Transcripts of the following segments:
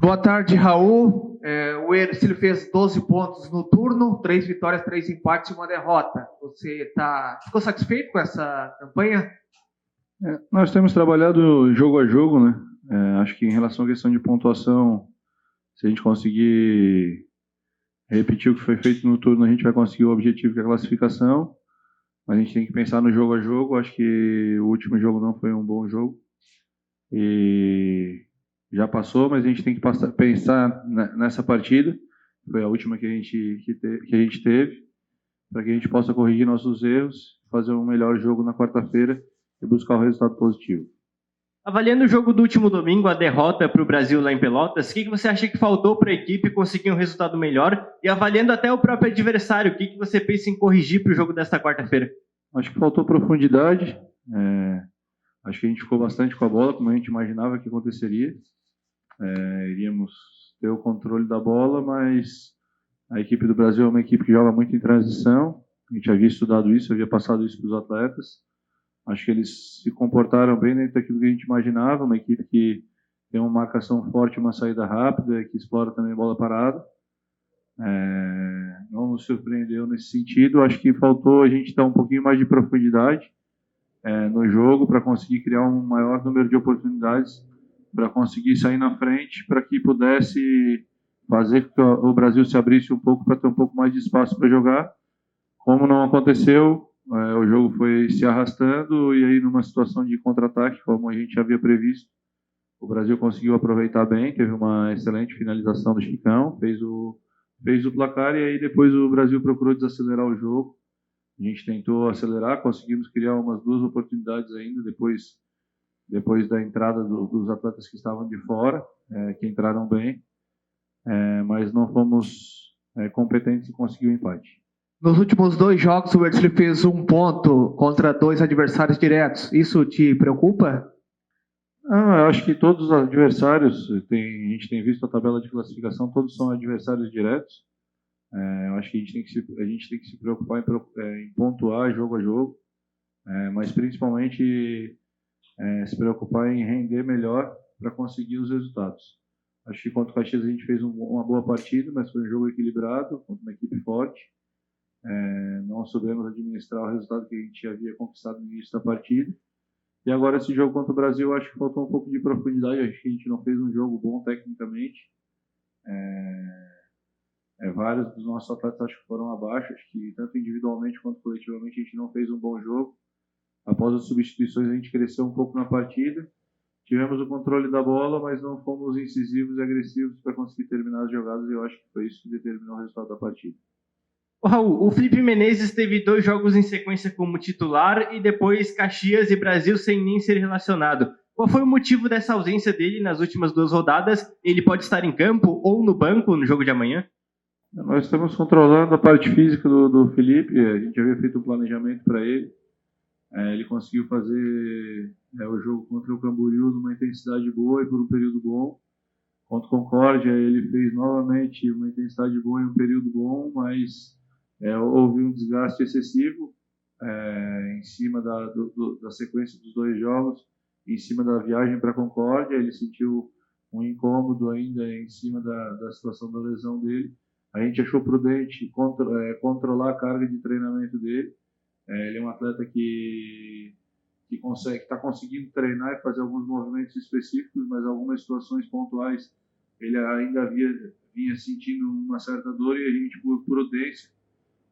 Boa tarde, Raul. O Ercílio fez 12 pontos no turno, 3 vitórias, 3 empates e uma derrota. Você ficou satisfeito com essa campanha? Nós temos trabalhado jogo a jogo, né? Acho que em relação à questão de pontuação, se a gente conseguir repetir o que foi feito no turno, a gente vai conseguir o objetivo que é a classificação. Mas a gente tem que pensar no jogo a jogo. Acho que o último jogo não foi um bom jogo. E já passou, mas a gente tem que pensar nessa partida. Foi a última que a gente teve, para que a gente possa corrigir nossos erros, fazer um melhor jogo na quarta-feira e buscar o resultado positivo. Avaliando o jogo do último domingo, a derrota para o Brasil lá em Pelotas, o que você acha que faltou para a equipe conseguir um resultado melhor? E avaliando até o próprio adversário, o que você pensa em corrigir para o jogo desta quarta-feira? Acho que faltou profundidade. Acho que a gente ficou bastante com a bola, como a gente imaginava que aconteceria. Iríamos ter o controle da bola, mas a equipe do Brasil é uma equipe que joga muito em transição. A gente havia estudado isso, havia passado isso para os atletas. Acho que eles se comportaram bem dentro daquilo que a gente imaginava, uma equipe que tem uma marcação forte, uma saída rápida, que explora também bola parada. Não nos surpreendeu nesse sentido. Acho que faltou a gente dar um pouquinho mais de profundidade no jogo para conseguir criar um maior número de oportunidades, para conseguir sair na frente, para que pudesse fazer com que o Brasil se abrisse um pouco, para ter um pouco mais de espaço para jogar. Como não aconteceu, o jogo foi se arrastando e aí numa situação de contra-ataque, como a gente havia previsto, o Brasil conseguiu aproveitar bem, teve uma excelente finalização do Chicão, fez o placar e aí depois o Brasil procurou desacelerar o jogo. A gente tentou acelerar, conseguimos criar umas 2 oportunidades ainda depois da entrada dos atletas que estavam de fora, que entraram bem, mas não fomos competentes em conseguir o empate. Nos últimos 2 jogos, o Ercílio fez 1 ponto contra 2 adversários diretos. Isso te preocupa? Eu acho que todos os adversários, a gente tem visto a tabela de classificação, todos são adversários diretos. Eu acho que a gente tem que se preocupar em pontuar jogo a jogo, mas principalmente se preocupar em render melhor para conseguir os resultados. Acho que contra o Caxias a gente fez uma boa partida, mas foi um jogo equilibrado, contra uma equipe forte. Não soubemos administrar o resultado que a gente havia conquistado no início da partida. E agora esse jogo contra o Brasil, acho que faltou um pouco de profundidade, acho que a gente não fez um jogo bom tecnicamente. Vários dos nossos atletas acho que foram abaixo, acho que tanto individualmente quanto coletivamente a gente não fez um bom jogo. Após as substituições a gente cresceu um pouco na partida, tivemos o controle da bola, mas não fomos incisivos e agressivos para conseguir terminar as jogadas e eu acho que foi isso que determinou o resultado da partida. Raul, o Felipe Menezes teve 2 jogos em sequência como titular e depois Caxias e Brasil sem nem ser relacionado. Qual foi o motivo dessa ausência dele nas últimas 2 rodadas? Ele pode estar em campo ou no banco no jogo de amanhã? Nós estamos controlando a parte física do Felipe, a gente havia feito um planejamento para ele. Ele conseguiu fazer o jogo contra o Camboriú numa intensidade boa e por um período bom. Contra o Concórdia, ele fez novamente uma intensidade boa e um período bom, mas houve um desgaste excessivo em cima da sequência dos 2 jogos, em cima da viagem para Concórdia. Ele sentiu um incômodo ainda em cima da situação da lesão dele. A gente achou prudente controlar a carga de treinamento dele. Ele é um atleta que está conseguindo treinar e fazer alguns movimentos específicos, mas algumas situações pontuais ele ainda vinha sentindo uma certa dor e a gente, por prudência,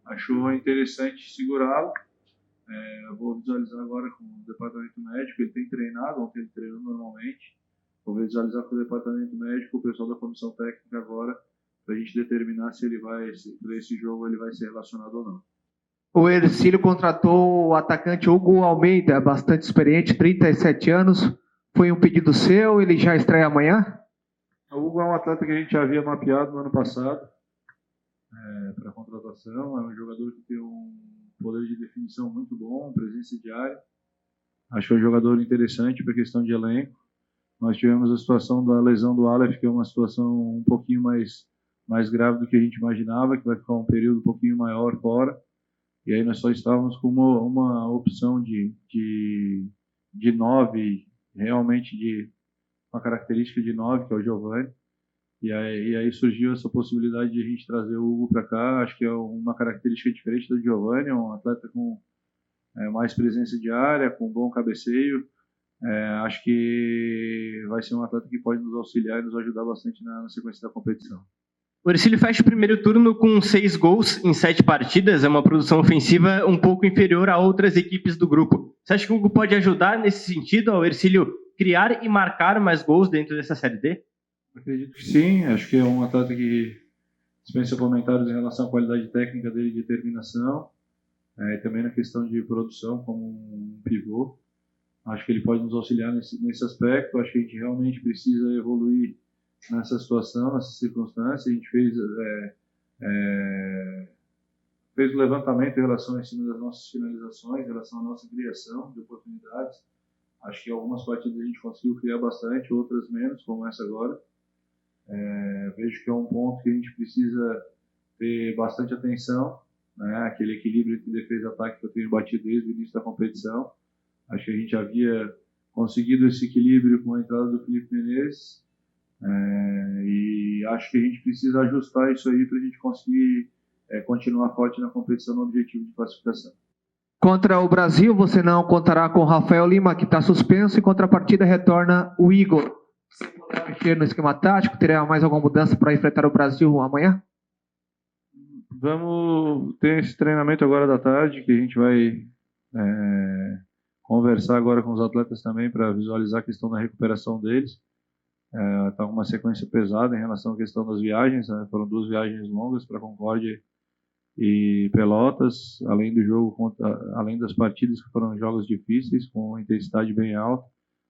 achou interessante segurá-lo. Eu vou visualizar agora com o departamento médico, ele tem treinado, ontem ele treinou normalmente. Vou visualizar com o departamento médico, o pessoal da comissão técnica agora, para a gente determinar se ele vai, para esse jogo ele vai ser relacionado ou não. O Ercílio contratou o atacante Hugo Almeida, bastante experiente, 37 anos. Foi um pedido seu, ele já estreia amanhã? O Hugo é um atleta que a gente já havia mapeado no ano passado para contratação. É um jogador que tem um poder de definição muito bom, presença de área. Acho que é um jogador interessante para a questão de elenco. Nós tivemos a situação da lesão do Aleph, que é uma situação um pouquinho mais grave do que a gente imaginava, que vai ficar um período um pouquinho maior fora. E aí nós só estávamos com uma opção de 9, realmente de uma característica de 9, que é o Giovani. E aí surgiu essa possibilidade de a gente trazer o Hugo para cá. Acho que é uma característica diferente do Giovanni, é um atleta com mais presença de área, com bom cabeceio. Acho que vai ser um atleta que pode nos auxiliar e nos ajudar bastante na sequência da competição. O Hercílio fecha o primeiro turno com 6 gols em 7 partidas, é uma produção ofensiva um pouco inferior a outras equipes do grupo. Você acha que o Hugo pode ajudar nesse sentido ao Hercílio criar e marcar mais gols dentro dessa Série D? Acredito que sim, acho que é um atleta que dispensa comentários em relação à qualidade técnica dele e determinação, e também na questão de produção como um pivô. Acho que ele pode nos auxiliar nesse aspecto. Acho que a gente realmente precisa evoluir nessa situação, nessa circunstância. A gente fez o levantamento em relação a cima das nossas finalizações, em relação à nossa criação de oportunidades. Acho que algumas partidas a gente conseguiu criar bastante, outras menos, como essa agora. Vejo que é um ponto que a gente precisa ter bastante atenção, né? Aquele equilíbrio entre defesa e ataque que eu tenho batido desde o início da competição. Acho que a gente havia conseguido esse equilíbrio com a entrada do Felipe Menezes, e acho que a gente precisa ajustar isso aí para a gente conseguir continuar forte na competição no objetivo de classificação. Contra o Brasil, você não contará com o Rafael Lima, que está suspenso, e contra a partida retorna o Igor. Você poderá mexer no esquema tático? Terá mais alguma mudança para enfrentar o Brasil amanhã? Vamos ter esse treinamento agora da tarde, que a gente vai conversar agora com os atletas também para visualizar a questão da recuperação deles. Está uma sequência pesada em relação à questão das viagens, né? Foram 2 viagens longas para Concórdia e Pelotas, além do jogo além das partidas que foram jogos difíceis, com intensidade bem alta,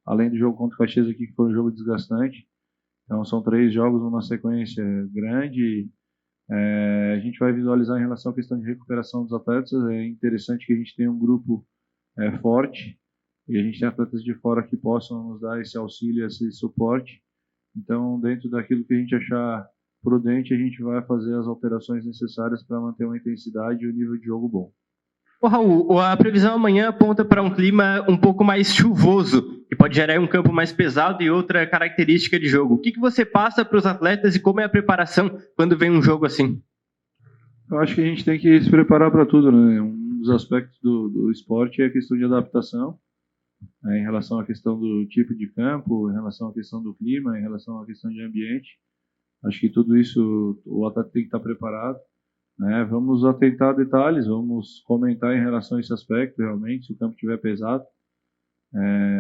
além do jogo contra o Caxias aqui, que foi um jogo desgastante. Então são 3 jogos numa sequência grande. A gente vai visualizar em relação à questão de recuperação dos atletas. É interessante que a gente tenha um grupo forte, e a gente tem atletas de fora que possam nos dar esse auxílio, esse suporte. Então, dentro daquilo que a gente achar prudente, a gente vai fazer as alterações necessárias para manter uma intensidade e um nível de jogo bom. Raul, a previsão amanhã aponta para um clima um pouco mais chuvoso, que pode gerar um campo mais pesado e outra característica de jogo. O que você passa para os atletas e como é a preparação quando vem um jogo assim? Eu acho que a gente tem que se preparar para tudo, né? Um dos aspectos do esporte é a questão de adaptação, em relação à questão do tipo de campo, em relação à questão do clima, em relação à questão de ambiente. Acho que tudo isso o atleta tem que estar preparado, né? Vamos atentar a detalhes, vamos comentar em relação a esse aspecto, realmente, se o campo estiver pesado.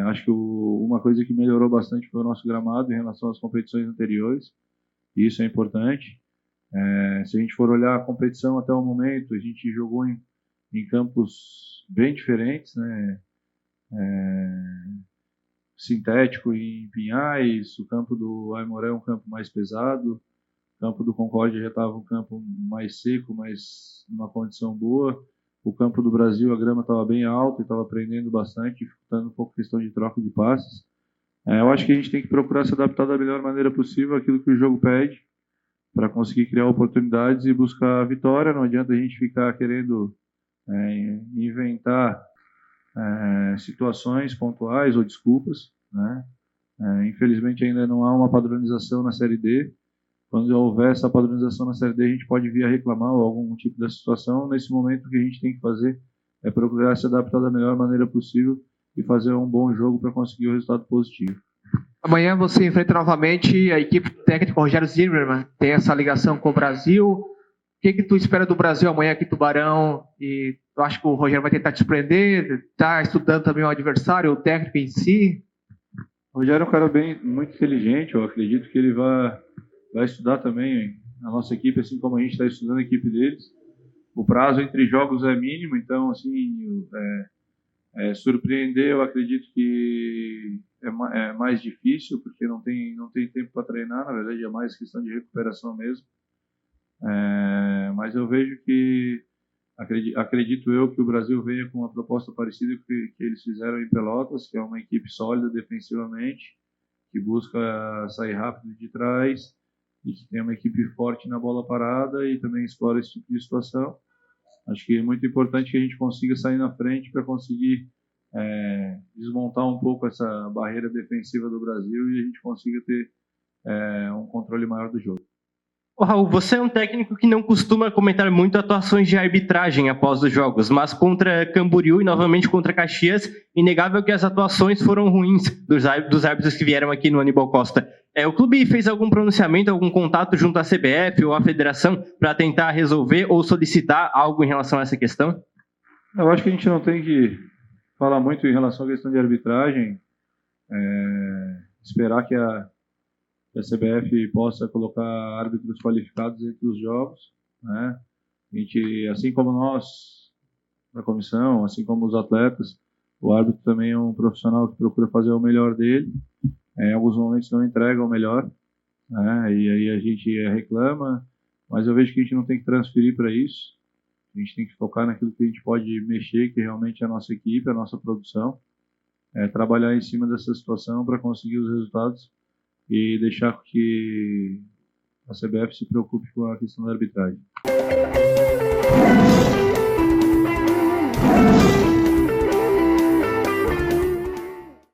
Acho que uma coisa que melhorou bastante foi o nosso gramado em relação às competições anteriores, e isso é importante. Se a gente for olhar a competição até o momento, a gente jogou em campos bem diferentes, né? Sintético em Pinhais, o campo do Aimoré é um campo mais pesado, o campo do Concórdia já estava um campo mais seco, mas numa condição boa. O campo do Brasil, a grama estava bem alta e estava aprendendo bastante, dificultando um pouco a questão de troca de passes. Eu acho que a gente tem que procurar se adaptar da melhor maneira possível àquilo que o jogo pede, para conseguir criar oportunidades e buscar a vitória. Não adianta a gente ficar querendo inventar situações pontuais ou desculpas, né? Infelizmente ainda não há uma padronização na Série D. Quando houver essa padronização na Série D, a gente pode vir a reclamar ou algum tipo dessa situação. Nesse momento, o que a gente tem que fazer é procurar se adaptar da melhor maneira possível e fazer um bom jogo para conseguir o resultado positivo. Amanhã você enfrenta novamente a equipe técnica Rogério Zimmermann, tem essa ligação com o Brasil. O que tu espera do Brasil amanhã aqui em Tubarão? E eu acho que o Rogério vai tentar te surpreender, está estudando também o adversário, o técnico em si. O Rogério é um cara muito inteligente, eu acredito que ele vai estudar também a nossa equipe, assim como a gente está estudando a equipe deles. O prazo entre jogos é mínimo, então assim, surpreender eu acredito que é mais difícil, porque não tem tempo para treinar, na verdade é mais questão de recuperação mesmo. Mas eu vejo que, acredito eu, que o Brasil venha com uma proposta parecida que eles fizeram em Pelotas, que é uma equipe sólida defensivamente, que busca sair rápido de trás e que tem uma equipe forte na bola parada e também explora esse tipo de situação. Acho que é muito importante que a gente consiga sair na frente para conseguir desmontar um pouco essa barreira defensiva do Brasil e a gente consiga ter um controle maior do jogo. Ô, Raul, você é um técnico que não costuma comentar muito atuações de arbitragem após os jogos, mas contra Camboriú e novamente contra Caxias, inegável que as atuações foram ruins dos árbitros que vieram aqui no Aníbal Costa. O clube fez algum pronunciamento, algum contato junto à CBF ou à federação para tentar resolver ou solicitar algo em relação a essa questão? Eu acho que a gente não tem que falar muito em relação à questão de arbitragem, esperar que a CBF possa colocar árbitros qualificados entre os jogos, né? A gente, assim como nós, da comissão, assim como os atletas, o árbitro também é um profissional que procura fazer o melhor dele, em alguns momentos não entrega o melhor, né? E aí a gente reclama, mas eu vejo que a gente não tem que transferir para isso, a gente tem que focar naquilo que a gente pode mexer, que realmente é a nossa equipe, a nossa produção, trabalhar em cima dessa situação para conseguir os resultados e deixar que a CBF se preocupe com a questão da arbitragem.